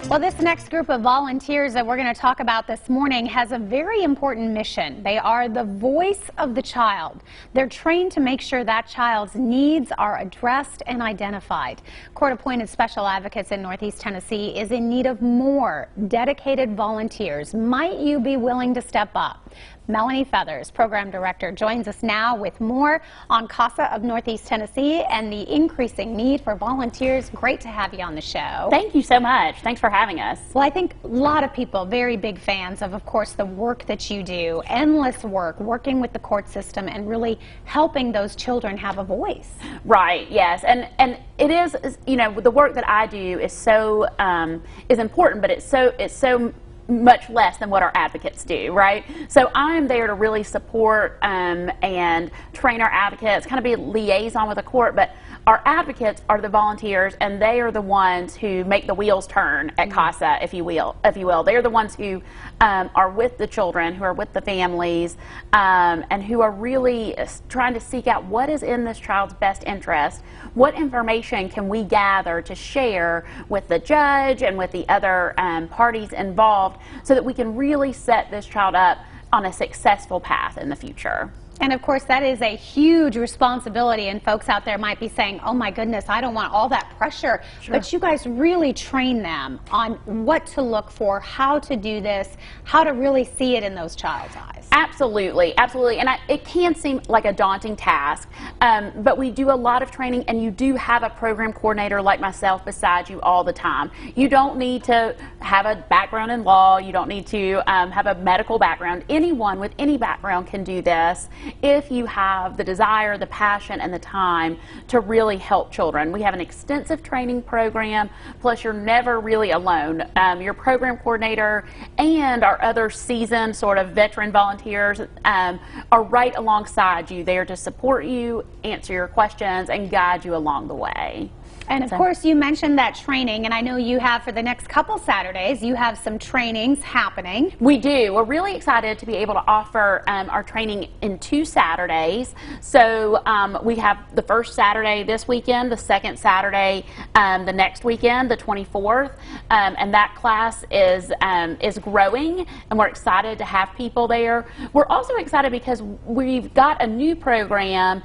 Well, this next group of volunteers that we're going to talk about this morning has a very important mission. They are the voice of the child. They're trained to make sure that child's needs are addressed and identified. Court-appointed special advocates in Northeast Tennessee is in need of more dedicated volunteers. Might you be willing to step up? Melanie Feathers, Program Director, joins us now with more on CASA of Northeast Tennessee and the increasing need for volunteers. Great to have you on the show. Thank you so much. Thanks for having us. Well, I think a lot of people, very big fans of course, the work that you do. Endless work, working with the court system and really helping those children have a voice. Right, yes. And it is, you know, the work that I do is so, is important, but it's so much less than what our advocates do, right? So I'm there to really support and train our advocates, kind of be a liaison with the court, but our advocates are the volunteers, and they are the ones who make the wheels turn at CASA, if you will. They're the ones who are with the children, who are with the families, and who are really trying to seek out what is in this child's best interest. What information can we gather to share with the judge and with the other parties involved so that we can really set this child up on a successful path in the future. And of course, that is a huge responsibility, and folks out there might be saying, oh my goodness, I don't want all that pressure. Sure. But you guys really train them on what to look for, how to do this, how to really see it in those child's eyes. Absolutely, absolutely. And it can seem like a daunting task, but we do a lot of training, and you do have a program coordinator like myself beside you all the time. You don't need to have a background in law. You don't need to have a medical background. Anyone with any background can do this if you have the desire, the passion, and the time to really help children. We have an extensive training program, plus you're never really alone. Your program coordinator and our other seasoned sort of veteran volunteers are right alongside you, there to support you, answer your questions, and guide you along the way. And of course, you mentioned that training, and I know you have for the next couple Saturdays, you have some trainings happening. We do. We're really excited to be able to offer our training in 2 Saturdays. So we have the first Saturday this weekend, the second Saturday the next weekend, the 24th, and that class is growing, and we're excited to have people there. We're also excited because we've got a new program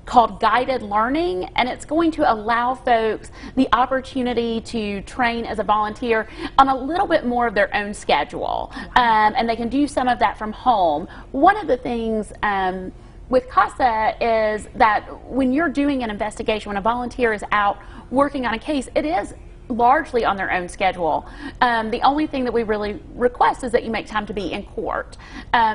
called Guided Learning, and it's going to allow folks the opportunity to train as a volunteer on a little bit more of their own schedule, and they can do some of that from home. One of the things with CASA is that when you're doing an investigation, when a volunteer is out working on a case, it is largely on their own schedule. The only thing that we really request is that you make time to be in court.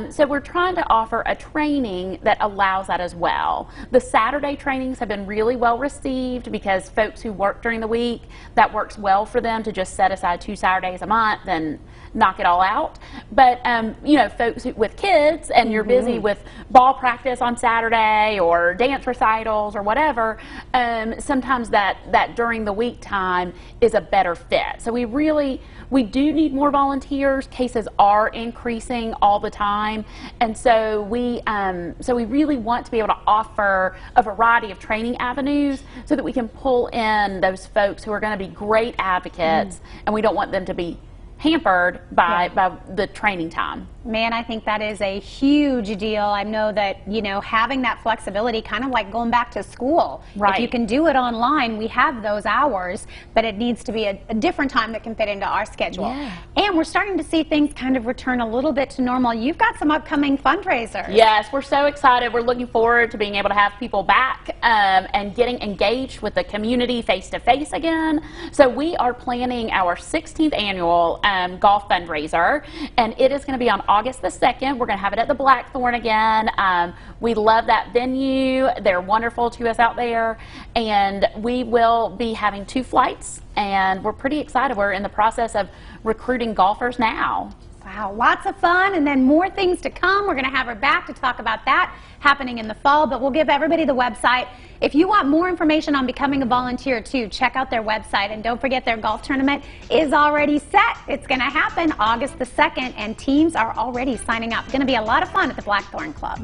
So we're trying to offer a training that allows that as well. The Saturday trainings have been really well received because folks who work during the week, that works well for them to just set aside 2 Saturdays a month and knock it all out. But you know, folks with kids and you're busy with ball practice on Saturday or dance recitals or whatever, sometimes that during the week time is a better fit. So we do need more volunteers. Cases are increasing all the time, and so we really want to be able to offer a variety of training avenues so that we can pull in those folks who are going to be great advocates, and we don't want them to be hampered by the training time. Man, I think that is a huge deal. I know that, you know, having that flexibility, kind of like going back to school. Right. If you can do it online, we have those hours, but it needs to be a different time that can fit into our schedule. Yeah. And we're starting to see things kind of return a little bit to normal. You've got some upcoming fundraisers. Yes, we're so excited. We're looking forward to being able to have people back and getting engaged with the community face-to-face again. So we are planning our 16th annual golf fundraiser, and it is going to be on August the 2nd. We're going to have it at the Blackthorn again. We love that venue. They're wonderful to us out there, and we will be having 2 flights, and we're pretty excited. We're in the process of recruiting golfers now. Wow, lots of fun, and then more things to come. We're going to have her back to talk about that happening in the fall, but we'll give everybody the website. If you want more information on becoming a volunteer too, check out their website, and don't forget their golf tournament is already set. It's going to happen August the 2nd, and teams are already signing up. It's going to be a lot of fun at the Blackthorn Club.